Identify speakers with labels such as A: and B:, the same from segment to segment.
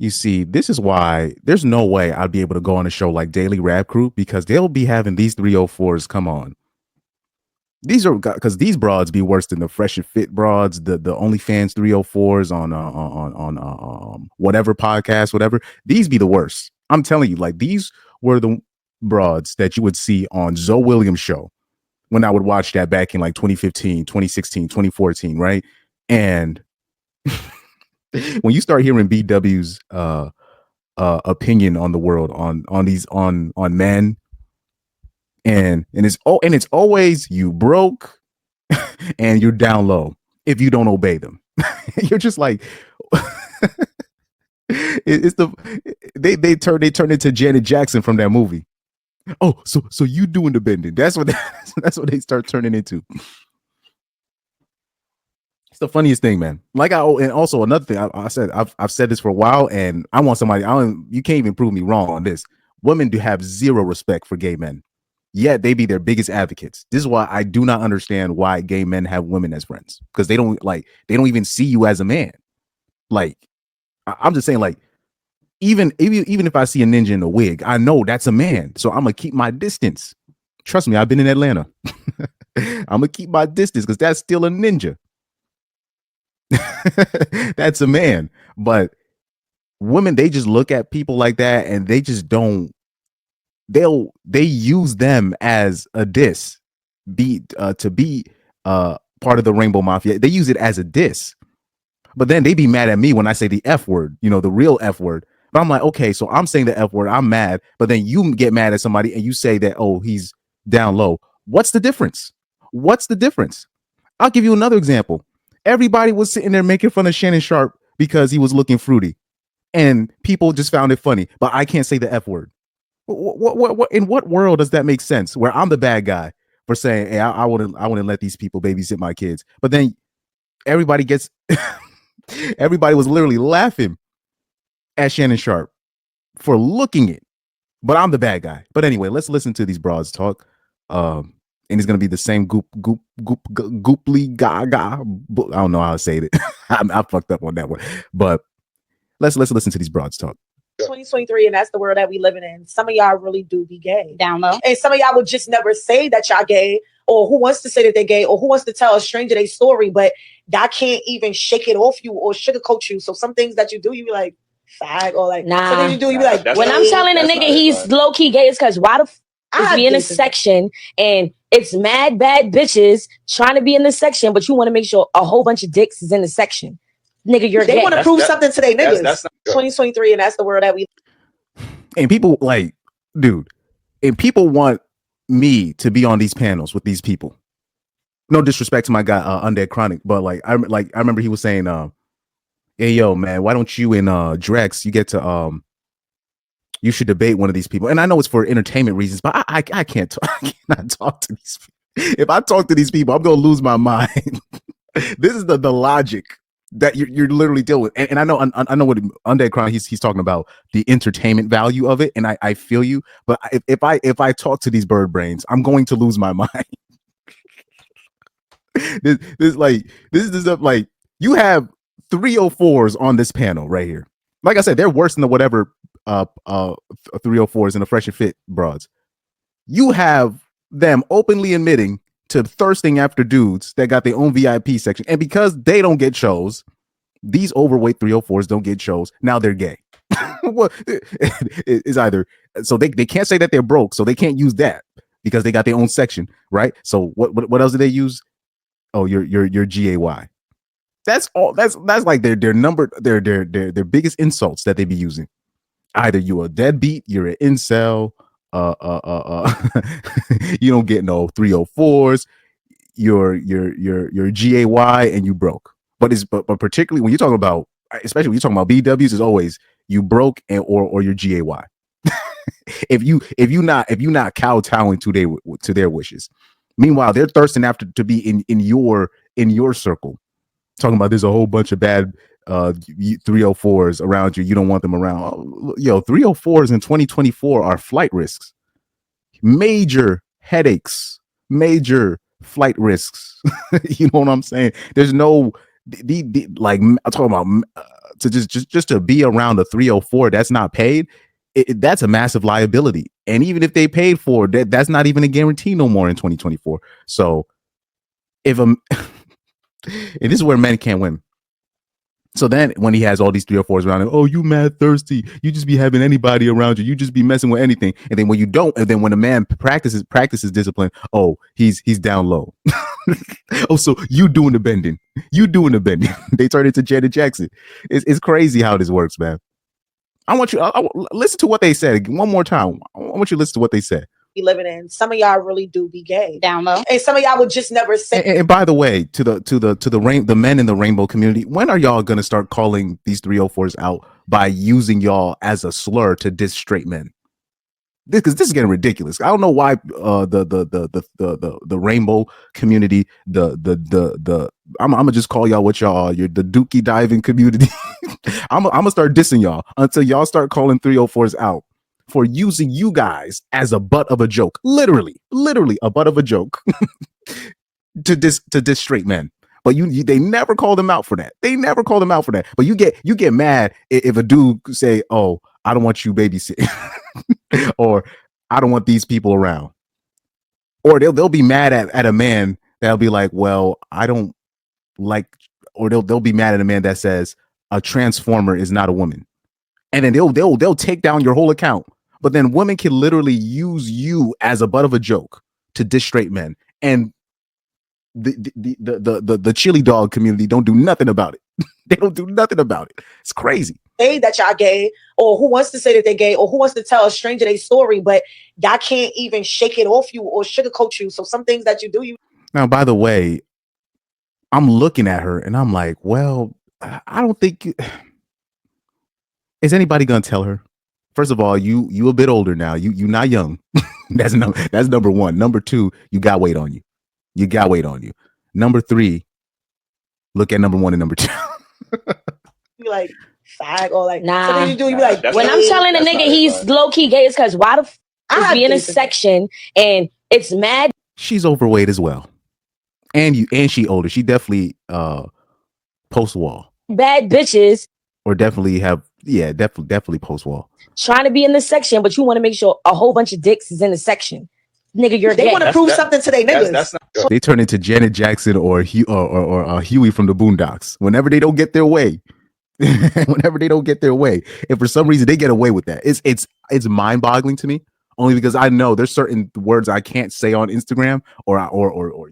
A: You see, this is why there's no way I'd be able to go on a show like Daily Rap Crew because they'll be having these 304s come on. These are because these broads be worse than the Fresh and Fit broads, the OnlyFans 304s on whatever podcast, whatever. These be the worst. I'm telling you, like these were the broads that you would see on Zoe Williams' show when I would watch that back in like 2015, 2016, 2014, right? And when you start hearing BW's opinion on the world on these on men and it's always you broke and you're down low if you don't obey them. You're just like it's the they turn into Janet Jackson from that movie. Oh, so you doing the bending? That's what that's what they start turning into. It's the funniest thing, man. And also another thing I said I've said this for a while, and I want somebody. You can't even prove me wrong on this. Women do have zero respect for gay men, yet they be their biggest advocates. This is why I do not understand why gay men have women as friends, because they don't even see you as a man. Like I'm just saying, like even if I see a ninja in a wig, I know that's a man, so I'm gonna keep my distance. Trust me, I've been in Atlanta. I'm gonna keep my distance because that's still a ninja. That's a man. But women, they just look at people like that and they just don't. They use them as a diss, to be part of the Rainbow Mafia. They use it as a diss, but then they be mad at me when I say the F word, the real F word. But I'm like, okay, so I'm saying the F word, I'm mad, but then you get mad at somebody and you say that, oh, he's down low. What's the difference? What's the difference? I'll give you another example. Everybody was sitting there making fun of Shannon Sharp because he was looking fruity, and people just found it funny. But I can't say the F word. What in what world does that make sense? Where I'm the bad guy for saying, "Hey, I wouldn't let these people babysit my kids," but then everybody was literally laughing at Shannon Sharp for looking it, but I'm the bad guy. But anyway, let's listen to these broads talk. And it's gonna be the same gooply gaga. I don't know how to say it. I fucked up on that one, but let's listen to these broads talk.
B: 2023, and that's the world that we living in. Some of y'all really do be gay.
C: Down low.
B: And some of y'all would just never say that y'all gay, or who wants to say that they're gay, or who wants to tell a stranger their story, but that can't even shake it off you or sugarcoat you. So some things that you do, you be like, fag, or like, some things you do, you be like,
C: when I'm telling a nigga he's low-key gay, it's because why the is we in a section and it's mad bad bitches trying to be in the section, but you want to make sure a whole bunch of dicks is in the section. Nigga, you're
B: they
C: gay.
B: want to prove something to their niggas. That's 2023, and that's the world that we.
A: And people like, dude, and people want me to be on these panels with these people. No disrespect to my guy Undead Chronic, but I remember he was saying, "Hey yo, man, why don't you and Drex, you get to you should debate one of these people." And I know it's for entertainment reasons, but I can't I cannot talk to these people. If I talk to these people, I'm gonna lose my mind. This is the logic that you're literally dealing with. And I know what Undead Crown he's talking about, the entertainment value of it, and I feel you. But if I talk to these bird brains, I'm going to lose my mind. this is like you have 304s on this panel right here. Like I said, they're worse than the whatever 304s and the Fresh and Fit broads. You have them openly admitting to thirsting after dudes that got their own VIP section, and because they don't get shows, these overweight 304s don't get shows. Now they're gay. Well, it's either so they can't say that they're broke, so they can't use that because they got their own section, right? So what else do they use? Oh, your GAY. That's all. That's like their biggest insults that they be using. Either you a deadbeat, you're an incel, you don't get no 304s, you're GAY and you broke. But particularly when you're talking about, especially when you're talking about BWs, is always you broke or you're GAY. if you not kowtowing to their wishes. Meanwhile, they're thirsting after to be in your circle. Talking about there's a whole bunch of bad 304s around you. You don't want them around. Oh, yo, 304s in 2024 are flight risks. Major headaches, major flight risks. You know what I'm saying? There's no like I'm talking about to just to be around a 304 that's not paid, that's a massive liability. And even if they paid for it, that's not even a guarantee no more in 2024. So if and this is where men can't win. So then when he has all these 304s around him, oh, you mad thirsty. You just be having anybody around you. You just be messing with anything. And then when you don't, and then when a man practices discipline, oh, he's down low. Oh, so you doing the bending. You doing the bending. They turn into Janet Jackson. It's crazy how this works, man. I want you I listen to what they said one more time. I want you to listen to what they said.
B: Living in, some of y'all really do be gay
C: down low,
B: and some of y'all would just never say.
A: And by the way, to the men in the rainbow community, when are y'all gonna start calling these 304s out by using y'all as a slur to diss straight men? Because this is getting ridiculous. I don't know why the rainbow community, I'm gonna just call y'all what y'all are. You're the dookie diving community. I'm gonna start dissing y'all until y'all start calling 304s out for using you guys as a butt of a joke, literally a butt of a joke to diss straight men. But they never call them out for that. They never call them out for that. But you get mad if a dude say, "Oh, I don't want you babysitting," or "I don't want these people around," or they'll be mad at a man that'll be like, "Well, I don't like," or they'll be mad at a man that says a transformer is not a woman, and then they'll take down your whole account. But then women can literally use you as a butt of a joke to diss straight men, and the chili dog community don't do nothing about it. They don't do nothing about it. It's crazy.
B: Say that y'all gay, or who wants to say that they're gay, or who wants to tell a stranger their story, but y'all can't even shake it off you or sugarcoat you. So some things that you do,
A: Now, by the way, I'm looking at her and I'm like, well, I don't think is anybody gonna tell her? First of all, you a bit older now. You not young. That's number one. Number two, you got weight on you. You got weight on you. Number three, look at number one and number two.
B: You like fag or like
C: nah.
B: You do. You like
C: when I'm telling a nigga he's low key gay, it's because why the is we in a section and it's mad.
A: She's overweight as well, and she older. She definitely post wall.
C: Bad bitches
A: or definitely definitely post wall.
C: Trying to be in the section, but you want to make sure a whole bunch of dicks is in the section. Nigga,
B: they want to prove something to their niggas.
A: That's not they turn into Janet Jackson or Huey from the Boondocks whenever they don't get their way. Whenever they don't get their way, and for some reason they get away with that, it's mind-boggling to me. Only because I know there's certain words I can't say on Instagram or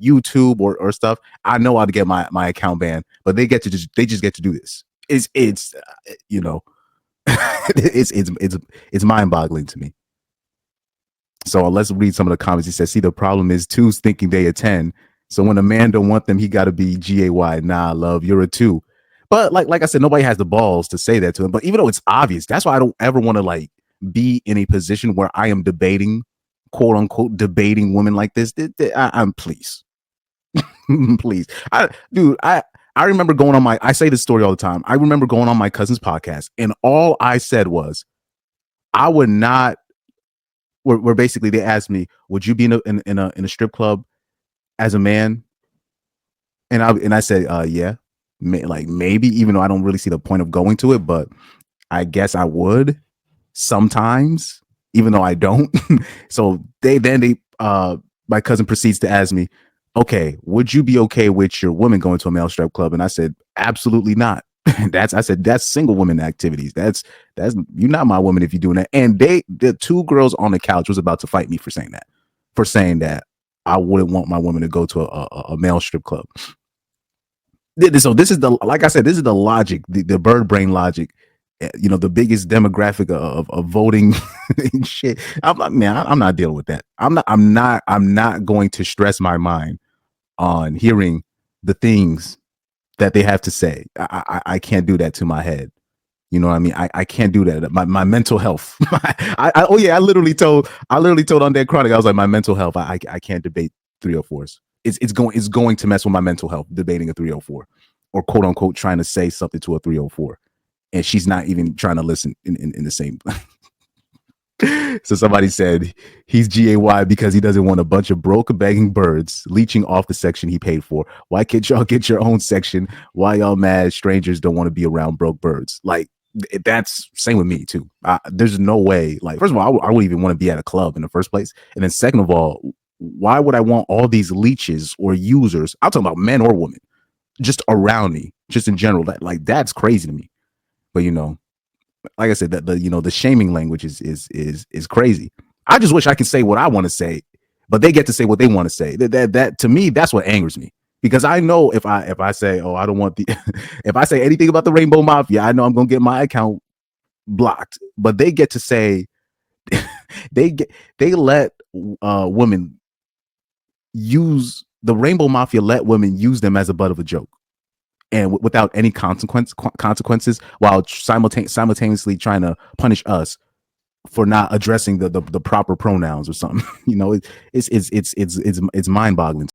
A: YouTube or stuff. I know how to get my account banned, but they just get to do this. It's you know, it's mind-boggling to me. So let's read some of the comments. He says, see, the problem is twos thinking they a 10. So when a man don't want them, he got to be GAY. Nah, love, you're a 2. But like I said, nobody has the balls to say that to him. But even though it's obvious, that's why I don't ever want to like be in a position where I am debating, quote unquote, debating women like this. I'm please. Please. I remember going on I say this story all the time. I remember going on my cousin's podcast and all I said was, I would not, where basically they asked me, would you be in a strip club as a man? And I said, yeah, maybe, even though I don't really see the point of going to it, but I guess I would sometimes, even though I don't. So my cousin proceeds to ask me, okay, would you be okay with your woman going to a male strip club? And I said, absolutely not. That's single women activities. That's you're not my woman if you're doing that. And the two girls on the couch was about to fight me for saying that I wouldn't want my woman to go to a male strip club. So this is like I said, this is the logic, the bird brain logic. You know, the biggest demographic of voting and shit. I'm not dealing with that. I'm not going to stress my mind on hearing the things that they have to say. I can't do that to my head. You know what I mean? I can't do that. My mental health. I literally told on Dead Chronic, I was like, my mental health. I can't debate 304s. It's going to mess with my mental health debating a 304 or quote unquote trying to say something to a 304. And she's not even trying to listen in the same. So somebody said he's GAY because he doesn't want a bunch of broke begging birds leeching off the section he paid for. Why can't y'all get your own section? Why y'all mad strangers don't want to be around broke birds? Like, that's same with me too. There's no way. Like, first of all, I wouldn't even want to be at a club in the first place, and then second of all, why would I want all these leeches or users? I'm talking about men or women, just around me, just in general. That's crazy to me. But like I said, that the shaming language is crazy. I just wish I could say what I want to say, but they get to say what they want to say. That to me, that's what angers me, because I know if I say, oh, I don't want the if I say anything about the Rainbow Mafia, I know I'm gonna get my account blocked. But they get to say they let women use the Rainbow Mafia, let women use them as a butt of a joke, and without any consequences, while simultaneously trying to punish us for not addressing the proper pronouns or something. It's mind boggling.